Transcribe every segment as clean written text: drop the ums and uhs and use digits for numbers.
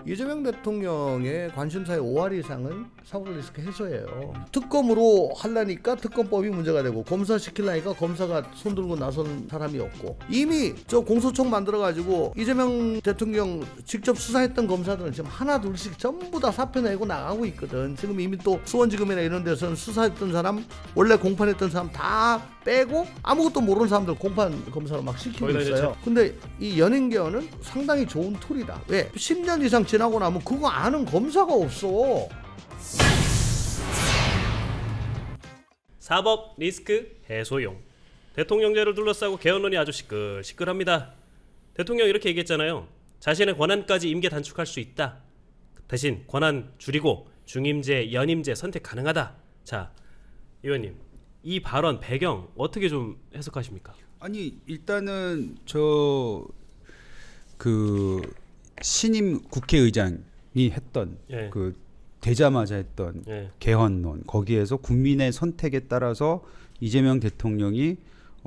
이재명 대통령의 관심사의 5할 이상은 사법 리스크 해소예요. 특검으로 하려니까 특검법이 문제가 되고 검사시키려니까 검사가 손들고 나선 사람이 없고 이미 저 공소청 만들어가지고 이재명 대통령 직접 수사했던 검사들은 지금 하나 둘씩 전부 다 사표 내고 나가고 있거든. 지금 이미 또 수원지검이나 이런 데서는 수사했던 사람 원래 공판했던 사람 다 빼고 아무것도 모르는 사람들 공판 검사로 막 시키고 있어요. 근데 이 연인개헌은 상당히 좋은 툴이다. 왜? 10년 이상 지나고 나면 그거 아는 검사가 없어. 사법 리스크 해소용. 대통령제를 둘러싸고 개헌론이 아주 시끌시끌합니다. 대통령 이렇게 얘기했잖아요. 자신의 권한까지 임계 단축할 수 있다. 대신 권한 줄이고 중임제, 연임제 선택 가능하다. 자, 의원님, 이 발언 배경 어떻게 좀 해석하십니까? 아니 일단은 그 신임 국회의장이 했던 예. 그 되자마자 했던 예. 개헌론 거기에서 국민의 선택에 따라서 이재명 대통령이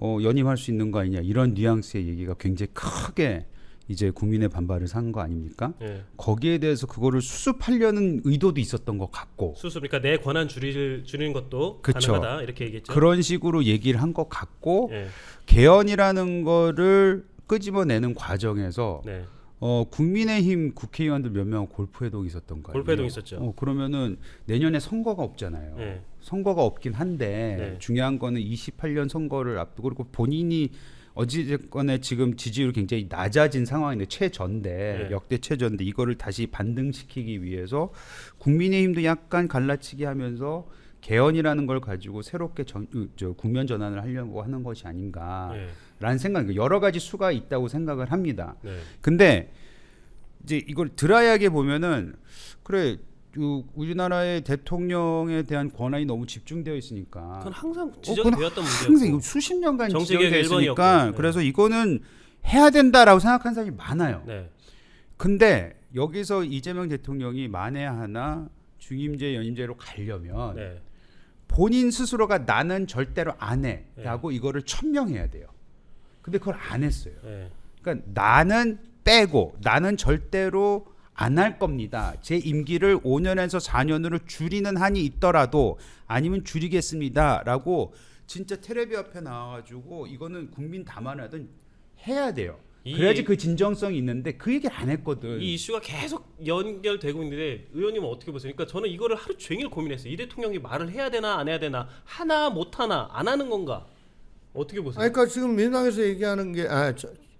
연임할 수 있는 거 아니냐 이런 뉘앙스의 얘기가 굉장히 크게 이제 국민의 반발을 산 거 아닙니까? 예. 거기에 대해서 그거를 수습하려는 의도도 있었던 것 같고 수습니까? 내 권한 줄이는 것도 그쵸. 가능하다 이렇게 얘기했죠. 그런 식으로 얘기를 한 것 같고 예. 개헌이라는 거를 끄집어내는 과정에서 네. 국민의힘 국회의원들 몇 명 골프회동이 있었던 거예요. 골프회동 있었죠. 그러면은 내년에 선거가 없잖아요. 네. 선거가 없긴 한데 네. 중요한 거는 28년 선거를 앞두고 그리고 본인이 어찌됐건에 지금 지지율이 굉장히 낮아진 상황인데 최저인데 네. 역대 최저인데 이거를 다시 반등시키기 위해서 국민의힘도 약간 갈라치기 하면서 개헌이라는 걸 가지고 새롭게 국면 전환을 하려고 하는 것이 아닌가라는 생각, 여러 가지 수가 있다고 생각을 합니다. 네. 근데 이제 이걸 드라이하게 보면은 그래 우리나라의 대통령에 대한 권한이 너무 집중되어 있으니까 그건 항상 그건 지적되었던 항상 문제였고 이거 수십 년간 정책의 지적되어 있으니까 일본이었고. 네. 그래서 이거는 해야 된다라고 생각하는 사람이 많아요. 네. 근데 여기서 이재명 대통령이 만에 하나 중임제 연임제로 가려면 네. 본인 스스로가 나는 절대로 안 해라고 이거를 천명해야 돼요. 근데 그걸 안 했어요. 네. 그러니까 나는 빼고 나는 절대로 안 할 겁니다. 제 임기를 5년에서 4년으로 줄이는 한이 있더라도 아니면 줄이겠습니다라고 진짜 텔레비 앞에 나와가지고 이거는 국민 담화라든 해야 돼요. 그래야지 그 진정성이 있는데 그 얘기를 안 했거든. 이 이슈가 계속 연결되고 있는데 의원님은 어떻게 보세요? 그러니까 저는 이거를 하루 종일 고민했어요. 이 대통령이 말을 해야 되나 안 해야 되나, 하나 못 하나, 안 하는 건가? 어떻게 보세요? 그러니까 지금 민주당에서 얘기하는 게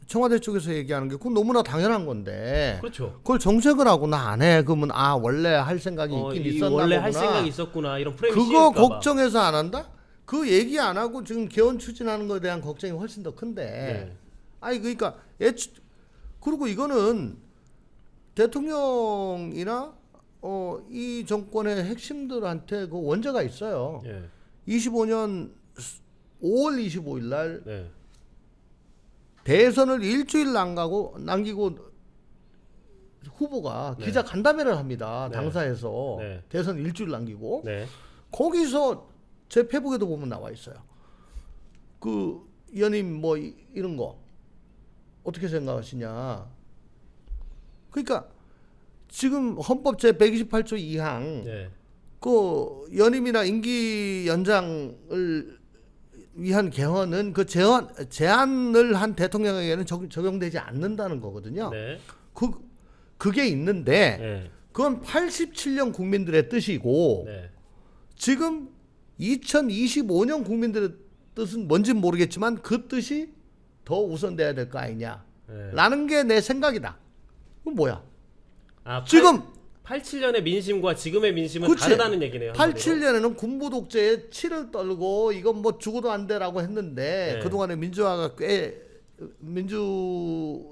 청와대 쪽에서 얘기하는 게 그건 너무나 당연한 건데. 그렇죠. 그걸 정색을 하고 나 안 해. 그러면 원래 할 생각이 있긴 있었나 원래 보구나. 할 생각이 있었구나 이런 프레임이 그거 씌울까 봐. 걱정해서 안 한다? 그 얘기 안 하고 지금 개헌 추진하는 거에 대한 걱정이 훨씬 더 큰데. 네. 그러니까 그리고 이거는 대통령이나 이 정권의 핵심들한테 그 원죄가 있어요. 네. 25년 5월 25일 날 네. 대선을 일주일 남기고 후보가 네. 기자 간담회를 합니다. 네. 당사에서 네. 대선 일주일 남기고 네. 거기서 제 페북에도 보면 나와 있어요. 그 연임 뭐 이런 거 어떻게 생각하시냐? 그러니까 지금 헌법 제 128조 2항 네. 그 연임이나 임기 연장을 위한 개헌은 그 제안을 한 대통령에게는 적용되지 않는다는 거거든요. 네. 그게 있는데 네. 그건 87년 국민들의 뜻이고 네. 지금 2025년 국민들의 뜻은 뭔지는 모르겠지만 그 뜻이 더 우선돼야 될 거 아니냐 네. 라는 게 내 생각이다. 그건 뭐야? 지금 87년의 민심과 지금의 민심은 그치? 다르다는 얘기네요. 87년에는 군부 독재에 치를 떨고 이건 뭐 죽어도 안 돼라고 했는데 네. 그동안에 민주화가 꽤 민주적인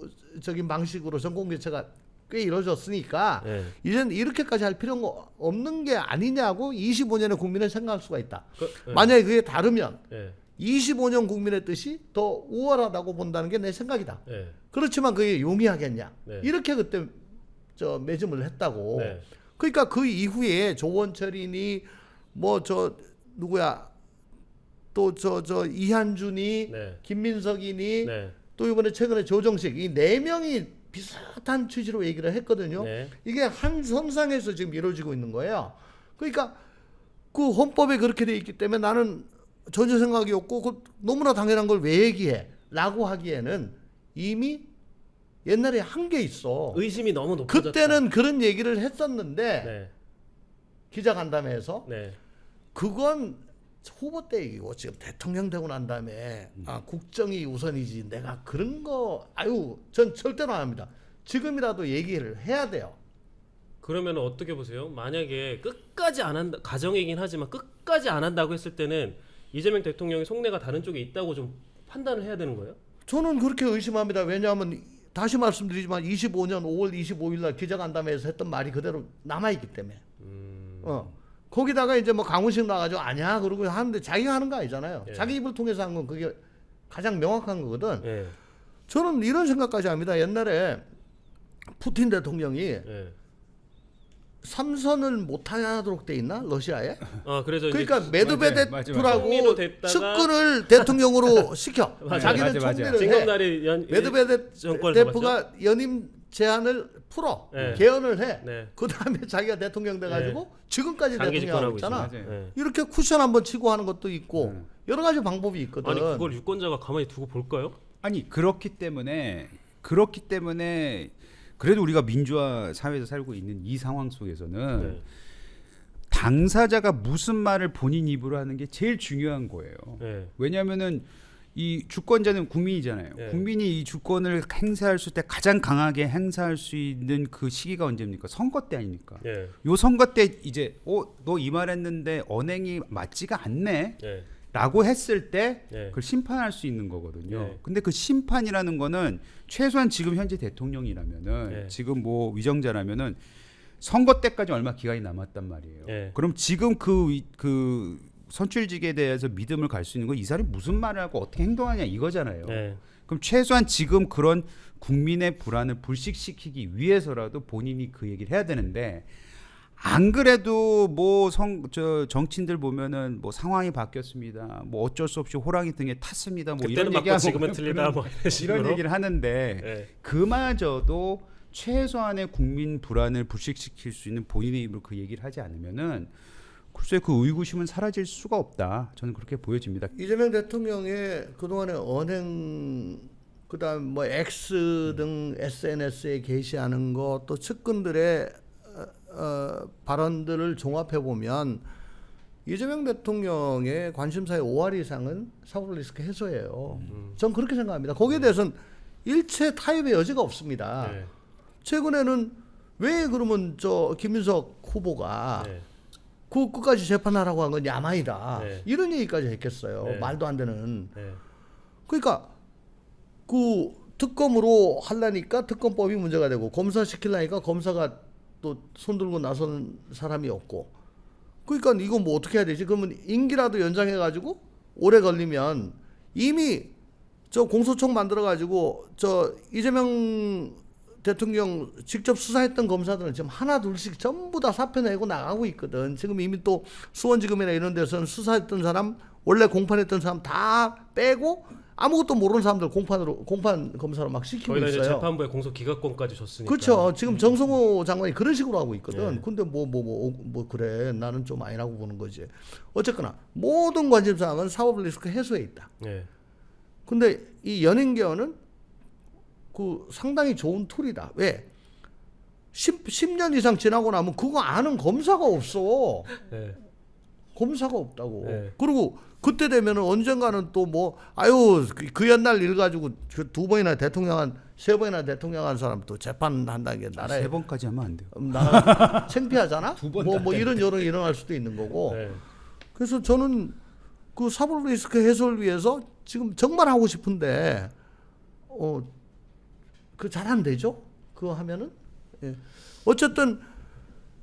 방식으로 정권 교체가 꽤 이루어졌으니까 네. 이제는 이렇게까지 할 필요가 없는 게 아니냐고 25년의 국민은 생각할 수가 있다. 네. 만약에 그게 다르면 네. 25년 국민의 뜻이 더 우월하다고 본다는 게 내 생각이다. 네. 그렇지만 그게 용이하겠냐? 네. 이렇게 그때 매짐을 했다고. 네. 그러니까 그 이후에 조원철이니 뭐 누구야 또 이한준이 네. 김민석이니 네. 또 이번에 최근에 조정식 이 네 명이 비슷한 취지로 얘기를 했거든요. 네. 이게 한 선상에서 지금 이루어지고 있는 거예요. 그러니까 그 헌법에 그렇게 돼 있기 때문에 나는 전혀 생각이 없고 그 너무나 당연한 걸 왜 얘기해? 라고 하기에는 이미 옛날에 한 게 있어. 의심이 너무 높아졌다. 그때는 그런 얘기를 했었는데 네. 기자간담회에서 네. 그건 후보 때 얘기고 지금 대통령 되고 난 다음에 국정이 우선이지 내가 그런 거 전 절대로 안 합니다. 지금이라도 얘기를 해야 돼요. 그러면 어떻게 보세요? 만약에 끝까지 안 한다, 가정이긴 하지만 끝까지 안 한다고 했을 때는 이재명 대통령의 속내가 다른 쪽에 있다고 좀 판단을 해야 되는 거예요? 저는 그렇게 의심합니다. 왜냐하면 다시 말씀드리지만 25년 5월 25일 날 기자간담회에서 했던 말이 그대로 남아있기 때문에 거기다가 이제 뭐 강훈식 나가지고 아니야 그러고 하는데 자기가 하는 거 아니잖아요. 예. 자기 입을 통해서 한 건 그게 가장 명확한 거거든. 예. 저는 이런 생각까지 합니다. 옛날에 푸틴 대통령이 예. 삼선을 못 하도록 돼 있나 러시아에? 아 그래서 그러니까 이제 총리로 메드베데프라고 됐다가 측근을 대통령으로 시켜. 맞아요. 자기는 맞아요. 총리를 해. 징검다리 정권을 메드베데프가 연임 제한을 풀어 네. 개헌을 해. 네. 그 다음에 자기가 대통령 돼가지고 지금까지 장기 대통령하고 집권하고 있잖아. 있습니다. 예. 이렇게 쿠션 한번 치고 하는 것도 있고 여러 가지 방법이 있거든. 아니 그걸 유권자가 가만히 두고 볼까요? 아니 그렇기 때문에 그래도 우리가 민주화 사회에서 살고 있는 이 상황 속에서는 네. 당사자가 무슨 말을 본인 입으로 하는 게 제일 중요한 거예요. 네. 왜냐하면은 이 주권자는 국민이잖아요. 네. 국민이 이 주권을 행사할 때 가장 강하게 행사할 수 있는 그 시기가 언제입니까? 선거 때 아닙니까? 예. 요 선거 때 이제 너 이 말했는데 언행이 맞지가 않네. 예. 라고 했을 때 네. 그걸 심판할 수 있는 거거든요. 네. 근데 그 심판이라는 거는 최소한 지금 현재 대통령이라면은 네. 지금 뭐 위정자라면은 선거 때까지 얼마 기간이 남았단 말이에요. 네. 그럼 지금 그 선출직에 대해서 믿음을 갈 수 있는 건 이 사람이 무슨 말을 하고 어떻게 행동하냐 이거잖아요. 네. 그럼 최소한 지금 그런 국민의 불안을 불식시키기 위해서라도 본인이 그 얘기를 해야 되는데 안 그래도 뭐 정치인들 보면은 뭐 상황이 바뀌었습니다. 뭐 어쩔 수 없이 호랑이 등에 탔습니다. 뭐 그때는 이런 맞고 얘기하고 지금은 틀리다 뭐 이런 식으로. 이런 얘기를 하는데 예. 그마저도 최소한의 국민 불안을 불식시킬 수 있는 본인의 입으로 그 얘기를 하지 않으면은 글쎄 그 의구심은 사라질 수가 없다. 저는 그렇게 보여집니다. 이재명 대통령의 그동안의 언행 그다음 뭐 X 등 SNS에 게시하는 것 또 측근들의 발언들을 종합해 보면 이재명 대통령의 관심사의 5할 이상은 사법 리스크 해소예요. 전 그렇게 생각합니다. 거기에 대해서는 일체 타협의 여지가 없습니다. 네. 최근에는 왜 그러면 저 김윤석 후보가 네. 그 끝까지 재판하라고 한 건 야만이다. 네. 이런 얘기까지 했겠어요. 네. 말도 안 되는. 네. 그러니까 그 특검으로 하려니까 특검법이 문제가 되고 검사 시키려니까 검사가 또 손들고 나선 사람이 없고 그러니까 이거 뭐 어떻게 해야 되지? 그러면 임기라도 연장해 가지고 오래 걸리면 이미 저 공소청 만들어 가지고 저 이재명 대통령 직접 수사했던 검사들은 지금 하나 둘씩 전부 다 사표 내고 나가고 있거든. 지금 이미 또 수원지검이나 이런 데서는 수사했던 사람 원래 공판했던 사람 다 빼고 아무것도 모르는 사람들 공판 검사로 막 시키고 거기다 이제 있어요. 재판부에 공소 기각권까지 줬으니까. 그렇죠. 지금 정성호 장관이 그런 식으로 하고 있거든. 네. 근데 뭐 그래. 나는 좀 아니라고 보는 거지. 어쨌거나 모든 관심사항은 사법 리스크 해소에 있다. 네. 근데 이 연임개헌은 그 상당히 좋은 툴이다. 왜? 10년 이상 지나고 나면 그거 아는 검사가 없어. 네. 검사가 없다고. 네. 그리고 그때 되면은 언젠가는 또 뭐 아유 그 옛날 일 가지고 두 번이나 대통령한 세 번이나 대통령한 사람 또 재판한다는 게 나라에 세 번까지 하면 안 돼요. 나라 창피하잖아. 두번 뭐 이런 여론이 일어날 수도 있는 거고. 네. 그래서 저는 그 사법 리스크 해소를 위해서 지금 정말 하고 싶은데 그 잘 안 되죠. 그거 하면은 예. 어쨌든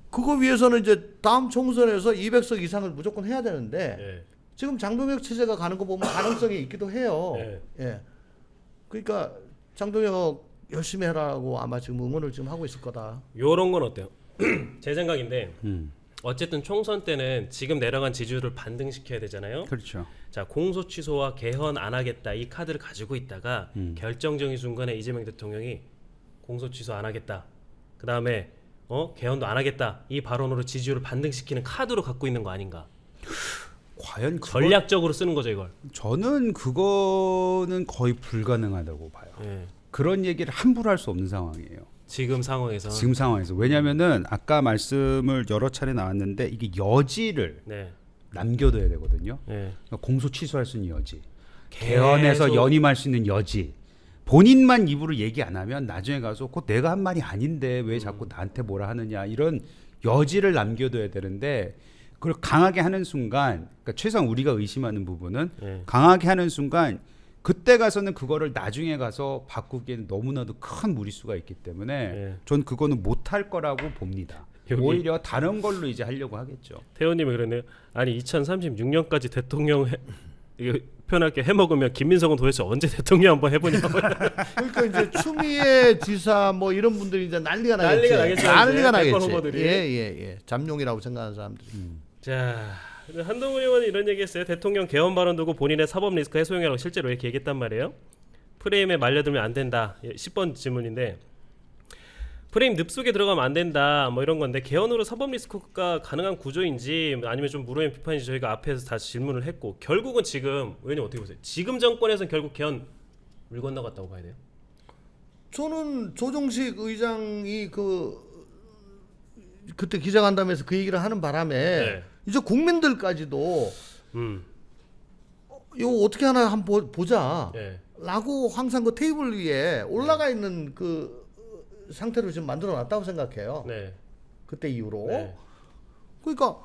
그거 위해서는 이제 다음 총선에서 200석 이상을 무조건 해야 되는데 네. 지금 장동혁 체제가 가는 거 보면 가능성이 있기도 해요. 네. 예. 그러니까 장동혁 열심히 해라고 아마 지금 응원을 지금 하고 있을 거다. 요런 건 어때요? 제 생각인데 어쨌든 총선 때는 지금 내려간 지지율을 반등시켜야 되잖아요. 그렇죠. 자 공소 취소와 개헌 안 하겠다 이 카드를 가지고 있다가 결정적인 순간에 이재명 대통령이 공소 취소 안 하겠다. 그 다음에 개헌도 안 하겠다. 이 발언으로 지지율을 반등시키는 카드로 갖고 있는 거 아닌가? 과연 전략적으로 쓰는 거죠 이걸. 저는 그거는 거의 불가능하다고 봐요. 예. 그런 얘기를 함부로 할 수 없는 상황이에요. 지금 상황에서. 지금 상황에서. 왜냐면은 아까 말씀을 여러 차례 나왔는데 이게 여지를 네. 남겨둬야 되거든요. 예. 그러니까 공소 취소할 수 있는 여지, 계속- 개헌에서 연임할 수 있는 여지. 본인만 입으로 얘기 안 하면 나중에 가서 그거 내가 한 말이 아닌데 왜 자꾸 나한테 뭐라 하느냐 이런 여지를 남겨둬야 되는데 그걸 강하게 하는 순간, 그러니까 최소한 우리가 의심하는 부분은 예. 강하게 하는 순간 그때 가서는 그거를 나중에 가서 바꾸기에는 너무나도 큰 무리수가 있기 때문에 예. 전 그거는 못할 거라고 봅니다. 여기- 오히려 다른 걸로 이제 하려고 하겠죠. 태호님이 그러네요. 아니 2036년까지 대통령 이거 표현할게 해먹으면 김민석은 도대체 언제 대통령 한번 해보냐고. 그러니까 이제 추미애 지사 뭐 이런 분들이 이제 난리가 나겠지. 난리가 나겠죠, 난리가 이제. 백번 나겠지. 후보들이. 예. 잠룡이라고 생각하는 사람들이. 자, 한동훈 의원이 이런 얘기했어요. 대통령 개헌 발언 두고 본인의 사법 리스크 해소용이라고 실제로 이렇게 얘기했단 말이에요. 프레임에 말려들면 안 된다. 10번 질문인데 프레임 늪속에 들어가면 안 된다. 뭐 이런 건데 개헌으로 사법 리스크가 가능한 구조인지 아니면 좀 무르한 비판인지 저희가 앞에서 다시 질문을 했고 결국은 지금 의원님 어떻게 보세요? 지금 정권에서는 결국 개헌 물 건너갔다고 봐야 돼요? 저는 조정식 의장이 그때 기자간담회에서 그 얘기를 하는 바람에 네. 이제 국민들까지도 이거 어떻게 하나 한번 보자. 예. 라고 항상 그 테이블 위에 올라가 있는 그 상태로 지금 만들어 놨다고 생각해요. 네. 그때 이후로. 네. 그러니까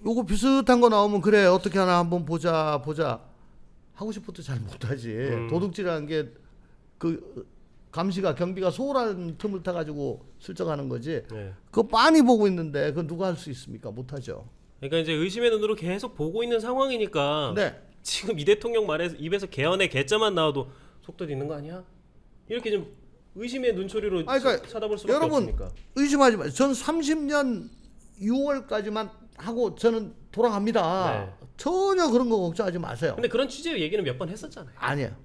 요거 비슷한 거 나오면 그래 어떻게 하나 한번 보자 하고 싶어도 잘 못하지. 도둑질하는 게 그 감시가 경비가 소홀한 틈을 타 가지고 슬쩍 하는 거지. 네. 그거 빤히 보고 있는데 그거 누가 할 수 있습니까? 못하죠. 그러니까 이제 의심의 눈으로 계속 보고 있는 상황이니까 네. 지금 이 대통령 말에서 입에서 개헌의 개자만 나와도 속도 있는 거 아니야? 이렇게 좀 의심의 눈초리로 그러니까 쳐다볼 수밖에 여러분 없으니까. 의심하지 마세요. 전 30년 6월까지만 하고 저는 돌아갑니다. 네. 전혀 그런 거 걱정하지 마세요. 근데 그런 취지의 얘기는 몇 번 했었잖아요. 아니에요.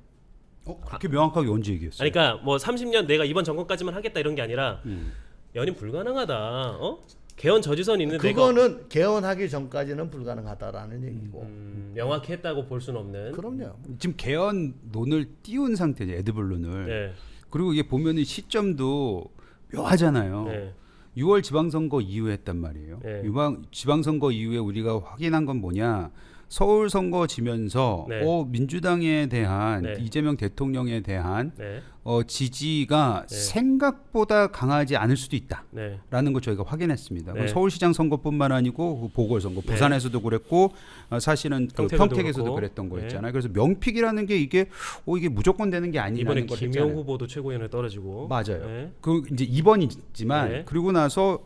그렇게 명확하게 언제 얘기했어요? 아니, 그러니까 뭐 30년 내가 이번 정권까지만 하겠다 이런 게 아니라 연임 불가능하다. 개헌 저지선 있는데 그거는 개헌하기 전까지는 불가능하다라는 얘기고. 명확히 했다고 볼 수는 없는. 그럼요. 지금 개헌론을 띄운 상태죠. 에드블론을. 네. 그리고 이게 보면은 시점도 묘하잖아요. 네. 6월 지방선거 이후에 했단 말이에요. 네. 지방선거 이후에 우리가 확인한 건 뭐냐? 서울 선거 지면서 네. 민주당에 대한 네. 이재명 대통령에 대한 네. 지지가 네. 생각보다 강하지 않을 수도 있다. 네. 라는 걸 저희가 확인했습니다. 네. 서울시장 선거뿐만 아니고 그 보궐선거, 네. 부산에서도 그랬고 사실은 그 평택에도 평택에서도 그렇고. 그랬던 거 네. 있잖아요. 그래서 명픽이라는 게 이게 무조건 되는 게 이번에 아니라는 걸 김영 했잖아요. 후보도 최고위원에 떨어지고. 맞아요. 네. 그 이제 2번이지만 네. 그리고 나서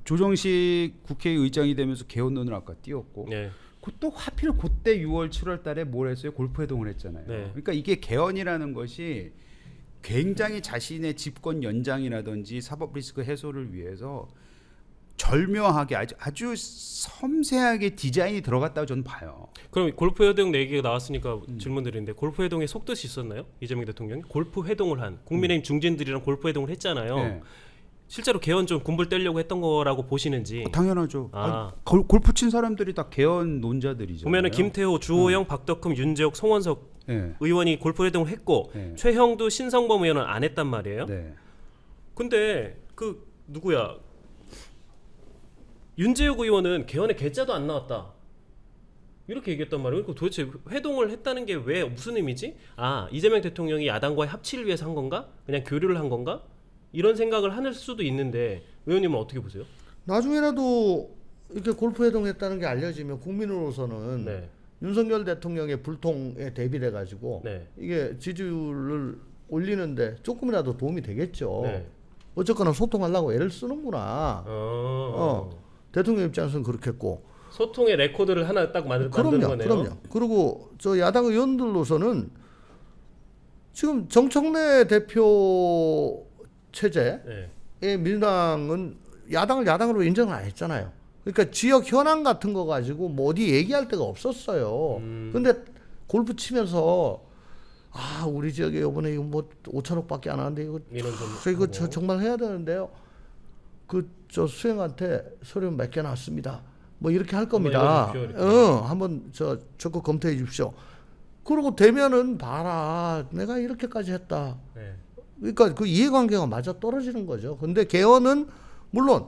조정식 국회의장이 되면서 개헌론을 아까 띄웠고 네. 또 하필 그때 6월 7월 달에 뭘 했어요? 골프 회동을 했잖아요. 네. 그러니까 이게 개헌이라는 것이 굉장히 자신의 집권 연장이라든지 사법 리스크 해소를 위해서 절묘하게 아주 섬세하게 디자인이 들어갔다고 저는 봐요. 그럼 골프 회동 얘기가 나왔으니까 질문 드리는데 골프 회동에 속뜻이 있었나요? 이재명 대통령이 골프 회동을 한 국민의힘 중진들이랑 골프 회동을 했잖아요. 네. 실제로 개헌 좀 군불 떼려고 했던 거라고 보시는지. 당연하죠. 아. 아니, 골프 친 사람들이 다 개헌 논자들이잖아요. 보면은 김태호, 주호영, 박덕흠, 윤재옥, 송원석 네. 의원이 골프 회동을 했고 네. 최형두, 신성범 의원은 안 했단 말이에요. 네. 근데 그 누구야? 윤재욱 의원은 개헌에 개자도 안 나왔다. 이렇게 얘기했단 말이에요. 그러니까 도대체 회동을 했다는 게 왜 무슨 의미지? 아, 이재명 대통령이 야당과의 합치를 위해서 한 건가? 그냥 교류를 한 건가? 이런 생각을 할 수도 있는데 의원님은 어떻게 보세요? 나중에라도 이렇게 골프 회동했다는 게 알려지면 국민으로서는 네. 윤석열 대통령의 불통에 대비해 가지고 네. 이게 지지율을 올리는데 조금이라도 도움이 되겠죠. 네. 어쨌거나 소통하려고 애를 쓰는구나. 대통령 입장에서는 그렇겠고. 소통의 레코드를 하나 딱 만드는 거네요. 그럼요. 그리고 저 야당 의원들로서는 지금 정청래 대표 체제의 네. 민주당은 야당을 야당으로 인정을 안 했잖아요. 그러니까 지역 현안 같은 거 가지고 뭐 어디 얘기할 데가 없었어요. 근데 골프 치면서 우리 지역에 이번에 이거 뭐 5천억밖에 안 하는데 이거 민원 좀 이거 하고. 정말 해야 되는데요. 그 저 수행한테 서류 몇 개 났습니다. 뭐 이렇게 할 겁니다. 한번 읽어주십시오, 이렇게. 한번 적극 검토해 주십시오. 그러고 되면은 봐라, 내가 이렇게까지 했다. 네. 그러니까 그 이해관계가 맞아 떨어지는 거죠. 근데 개헌은 물론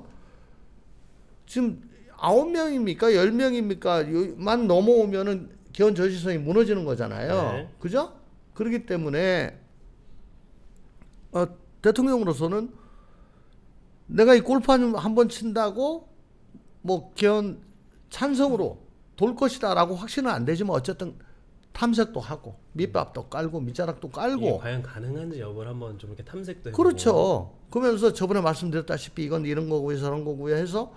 지금 9명입니까 10명입니까 만 넘어오면은 개헌 저지선이 무너지는 거잖아요. 네. 그죠? 그렇기 때문에 대통령으로서는 내가 이 골프 한 번 친다고 뭐 개헌 찬성으로 돌 것이다라고 확신은 안 되지만 어쨌든 탐색도 하고 밑밥도 깔고 밑자락도 이게 깔고 과연 가능한지 여부를 한번 좀 이렇게 탐색도 해보고. 그렇죠. 그러면서 저번에 말씀드렸다시피 이건 이런 거고요 저런 거고요 해서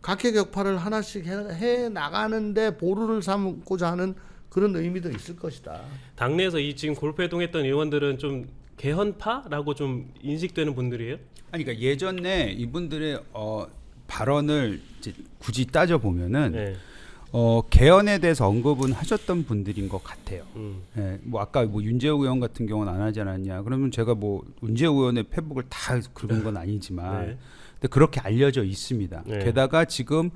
각계격파를 하나씩 해 나가는데 보루를 삼고자 하는 그런 의미도 있을 것이다. 당내에서 이 지금 골프회동했던 의원들은 좀 개헌파라고 좀 인식되는 분들이에요? 아니 그러니까 예전에 이분들의 발언을 이제 굳이 따져 보면은 네. 개헌에 대해서 언급은 하셨던 분들인 것 같아요. 네. 뭐 아까 뭐 윤재욱 의원 같은 경우는 안 하지 않았냐? 그러면 제가 뭐 윤재욱 의원의 페북을 다 긁은 건 아니지만, 네. 근데 그렇게 알려져 있습니다. 네. 게다가 지금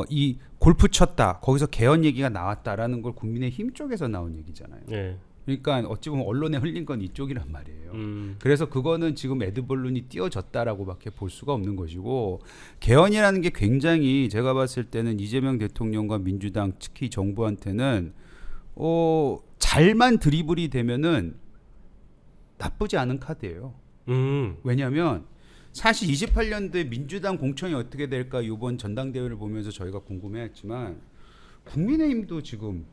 이 골프 쳤다 거기서 개헌 얘기가 나왔다라는 걸 국민의힘 쪽에서 나온 얘기잖아요. 네. 그러니까 어찌 보면 언론에 흘린 건 이쪽이란 말이에요. 음. 그래서 그거는 지금 에드벌룬이 띄어졌다라고밖에 볼 수가 없는 것이고 개헌이라는 게 굉장히 제가 봤을 때는 이재명 대통령과 민주당 특히 정부한테는 잘만 드리블이 되면은 나쁘지 않은 카드예요. 왜냐하면 사실 28년도에 민주당 공천이 어떻게 될까 이번 전당대회를 보면서 저희가 궁금해했지만 국민의힘도 지금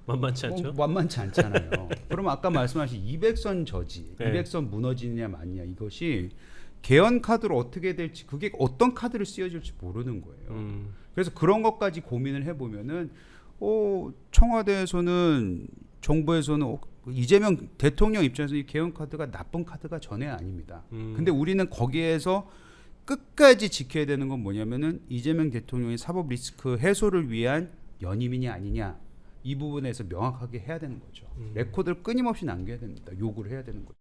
만만치 않죠? 만만치 않잖아요. 그러면 아까 말씀하신 200선 저지, 네. 200선 무너지느냐 마느냐 이것이 개헌 카드로 어떻게 될지 그게 어떤 카드를 쓰여질지 모르는 거예요. 그래서 그런 것까지 고민을 해보면은 청와대에서는 정부에서는 이재명 대통령 입장에서 이 개헌 카드가 나쁜 카드가 전혀 아닙니다. 근데 우리는 거기에서 끝까지 지켜야 되는 건 뭐냐면은 이재명 대통령의 사법 리스크 해소를 위한 연임이냐 아니냐 이 부분에서 명확하게 해야 되는 거죠. 레코드를 끊임없이 남겨야 됩니다. 요구를 해야 되는 거죠.